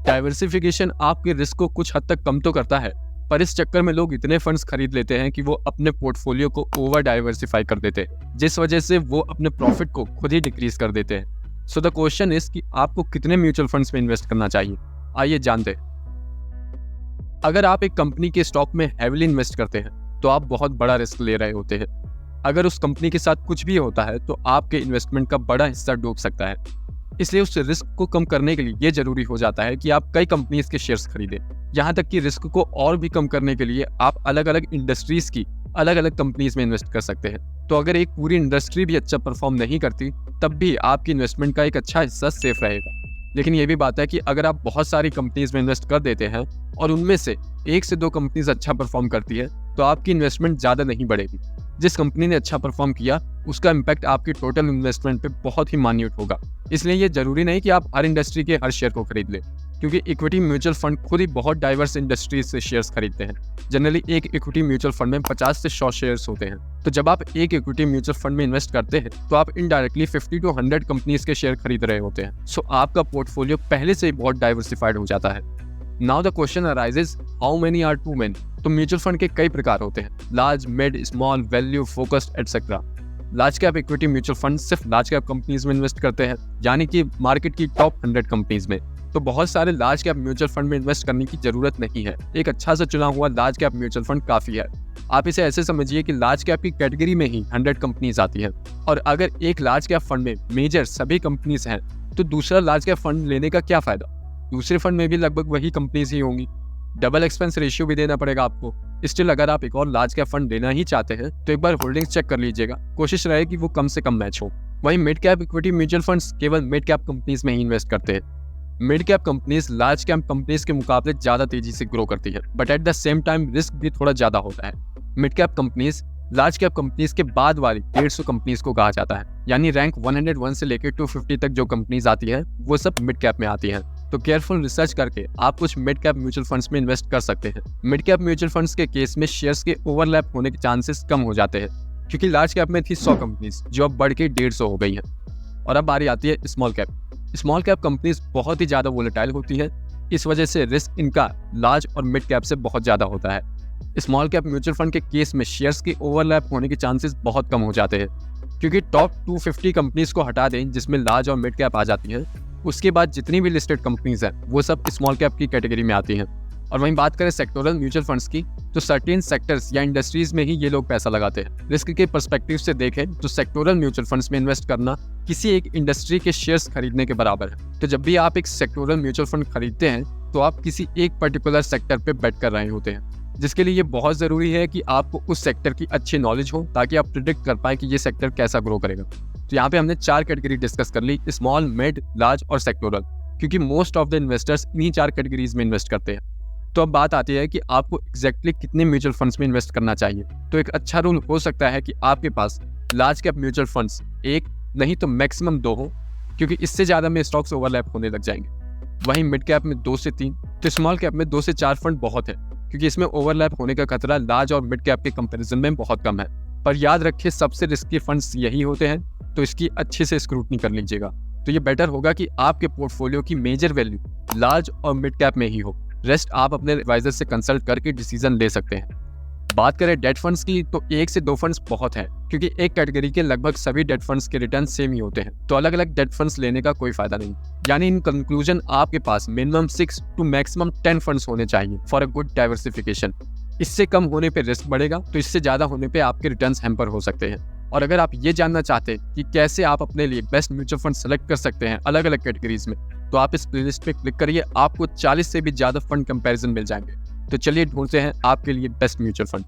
Diversification आपके risk को कुछ हद तक कम तो करता है, पर इस चक्कर में लोग इतने फंड्स खरीद लेते हैं कि वो अपने पोर्टफोलियो को ओवर डाइवर्सिफाई कर देते हैं, जिस वजह से वो अपने प्रॉफिट को खुद ही डिक्रीज कर देते हैं। सो द क्वेश्चन इज कि आपको कितने म्यूचुअल फंड्स में इन्वेस्ट करना चाहिए। आइए जानते हैं। अगर आप एक कंपनी के स्टॉक में हैवीली इन्वेस्ट करते हैं तो आप बहुत बड़ा रिस्क ले रहे होते हैं। अगर उस कंपनी के साथ कुछ भी होता है तो आपके इन्वेस्टमेंट का बड़ा हिस्सा डूब सकता है। इसलिए उस रिस्क को कम करने के लिए ये जरूरी हो जाता है कि आप कई कंपनीज के शेयर्स खरीदें। यहाँ तक कि रिस्क को और भी कम करने के लिए आप अलग अलग इंडस्ट्रीज की अलग अलग कंपनीज में इन्वेस्ट कर सकते हैं। तो अगर एक पूरी इंडस्ट्री भी अच्छा परफॉर्म नहीं करती तब भी आपकी इन्वेस्टमेंट का एक अच्छा हिस्सा सेफ रहेगा। लेकिन ये भी बात है कि अगर आप बहुत सारी कंपनीज में इन्वेस्ट कर देते हैं और उनमें से 1 से 2 कंपनीज अच्छा परफॉर्म करती है तो आपकी इन्वेस्टमेंट ज़्यादा नहीं बढ़ेगी। जिस कंपनी ने अच्छा परफॉर्म किया उसका इम्पैक्ट आपकी टोटल इन्वेस्टमेंट पे बहुत ही मान्यूट होगा। इसलिए ये जरूरी नहीं कि आप हर इंडस्ट्री के हर शेयर को खरीद लें, क्योंकि इक्विटी म्यूचुअल फंड खुद ही बहुत डाइवर्स इंडस्ट्रीज से शेयर्स खरीदते हैं। जनरली एक इक्विटी म्यूचुअल फंड में 50 से 100 शेयर्स होते हैं। तो जब आप एक इक्विटी म्यूचुअल फंड में इन्वेस्ट करते हैं तो आप इनडायरेक्टली 50 to 100 कंपनीज के शेयर खरीद रहे होते हैं। सो आपका पोर्टफोलियो पहले से ही बहुत डाइवर्सिफाइड हो जाता है। Now the question arises, how many are too many. तो म्यूचुअल फंड के कई प्रकार होते हैं, large, mid, small, value, focused etcetera. Large cap equity mutual fund सिर्फ लार्ज कैप कंपनीज में इन्वेस्ट करते हैं, यानी कि मार्केट की टॉप 100 कंपनीज में। तो बहुत सारे लार्ज कैप म्यूचुअल फंड में इन्वेस्ट करने की जरूरत नहीं है। एक अच्छा सा चुना हुआ लार्ज कैप म्यूचुअल फंड काफी है। आप इसे ऐसे समझिए कि लार्ज कैप की कैटेगरी में ही 100 कंपनीज आती हैं, और अगर एक लार्ज कैप फंड में मेजर सभी कंपनीज हैं तो दूसरा लार्ज कैप फंड लेने का क्या फायदा। दूसरे फंड में भी लगभग वही कंपनीज ही होंगी। डबल एक्सपेंस रेशियो भी देना पड़ेगा आपको। स्टिल अगर आप एक और लार्ज कैप फंड लेना ही चाहते हैं तो एक बार होल्डिंग्स चेक कर लीजिएगा, कोशिश रहे कि वो कम से कम मैच हो। वहीं mid cap equity mutual funds केवल मिड कैप कंपनीज में ही इन्वेस्ट करते हैं। Mid cap companies large cap companies के मुकाबले ज्यादा तेजी से ग्रो करती है, but at the same time risk भी थोड़ा ज्यादा होता है। Mid cap companies large cap companies के बाद वाली 150 कंपनीज को कहा जाता है, यानी रैंक 101 से लेकर 250 तक जो कंपनीज आती है वो सब मिड कैप में आती हैं। तो केयरफुल रिसर्च करके आप कुछ मिड कैप म्यूचुअल फंड्स में इन्वेस्ट कर सकते हैं। मिड कैप म्यूचुअल फंड्स के केस में शेयर्स के ओवरलैप होने के चांसेस कम हो जाते हैं, क्योंकि लार्ज कैप में थी 100 कंपनीज जो अब बढ़ के 150 हो गई हैं। और अब बारी आती है small cap. Small cap companies बहुत ही ज्यादा वोलेटाइल होती है, इस वजह से रिस्क इनका लार्ज और मिड कैप से बहुत ज्यादा होता है। स्मॉल कैप म्यूचुअल फंड के केस में शेयर्स के ओवरलैप होने के चांसेस बहुत कम हो जाते हैं, क्योंकि टॉप 250 कंपनीज को हटा दें जिसमें लार्ज और मिड कैप आ जाती है, उसके बाद जितनी भी लिस्टेड कंपनीज हैं वो सब स्मॉल कैप की कैटेगरी में आती हैं। और वहीं बात करें सेक्टोरल म्यूचुअल फंड्स की, तो सर्टेन सेक्टर्स या इंडस्ट्रीज में ही ये लोग पैसा लगाते हैं। रिस्क के पर्सपेक्टिव से देखें तो सेक्टोरल म्यूचुअल फंड्स में इन्वेस्ट करना किसी एक इंडस्ट्री के शेयर्स खरीदने के बराबर है। तो जब भी आप एक सेक्टोरल म्यूचुअल फंड खरीदते हैं तो आप किसी एक पर्टिकुलर सेक्टर पे बेट कर रहे होते हैं, जिसके लिए ये बहुत जरूरी है कि आपको उस सेक्टर की अच्छी नॉलेज हो ताकि आप प्रिडिक्ट कर पाए कि ये सेक्टर कैसा ग्रो करेगा। तो यहाँ पे हमने 4 कैटेगरी डिस्कस कर ली, स्मॉल, मिड, लार्ज और सेक्टोरल, क्योंकि मोस्ट ऑफ द इन्वेस्टर्स इन्हीं 4 कैटेगरीज में इन्वेस्ट करते हैं। तो अब बात आती है कि आपको एग्जैक्टली कितने म्यूचुअल फंड्स में इन्वेस्ट करना चाहिए। तो एक अच्छा रूल हो सकता है कि आपके पास लार्ज कैप म्यूचुअल फंड्स 1 नहीं तो मैक्सिमम 2 हो, क्योंकि इससे ज्यादा में स्टॉक्स ओवरलैप होने लग जाएंगे। वहीं मिड कैप में 2 से 3, तो स्मॉल कैप में 2 से 4 फंड बहुत है, क्योंकि इसमें ओवरलैप होने का खतरा लार्ज और मिड कैप के कंपैरिजन में बहुत कम है। पर याद रखिए सबसे रिस्की फंड्स यही होते हैं, तो इसकी अच्छे से स्क्रूटनी कर लीजिएगा। तो ये बेटर होगा कि आपके पोर्टफोलियो की मेजर वैल्यू लार्ज और मिड कैप में ही हो, रेस्ट आप अपने एडवाइजर से कंसल्ट करके डिसीजन ले सकते हैं। बात करें डेट फंड्स की, तो 1 से 2 फंड्स बहुत हैं, क्योंकि एक कैटेगरी के लगभग सभी डेट फंड्स के रिटर्न सेम ही होते हैं। तो अलग अलग डेट फंड्स लेने का कोई फायदा नहीं। यानी इन कंक्लूजन आपके पास मिनिमम 6 to मैक्सिमम 10 फंड्स होने चाहिए फॉर अ गुड डाइवर्सिफिकेशन। इससे कम होने पे रिस्क बढ़ेगा, तो इससे ज्यादा होने पे आपके रिटर्न्स हैम्पर हो सकते हैं। और अगर आप ये जानना चाहते हैं कि कैसे आप अपने लिए बेस्ट म्यूचुअल फंड सेलेक्ट कर सकते हैं अलग अलग कैटेगरीज में, तो आप इस प्लेलिस्ट पे क्लिक करिए, आपको 40 से भी ज्यादा फंड कंपैरिजन मिल जाएंगे। तो चलिए ढूंढते हैं आपके लिए बेस्ट म्यूचुअल फंड।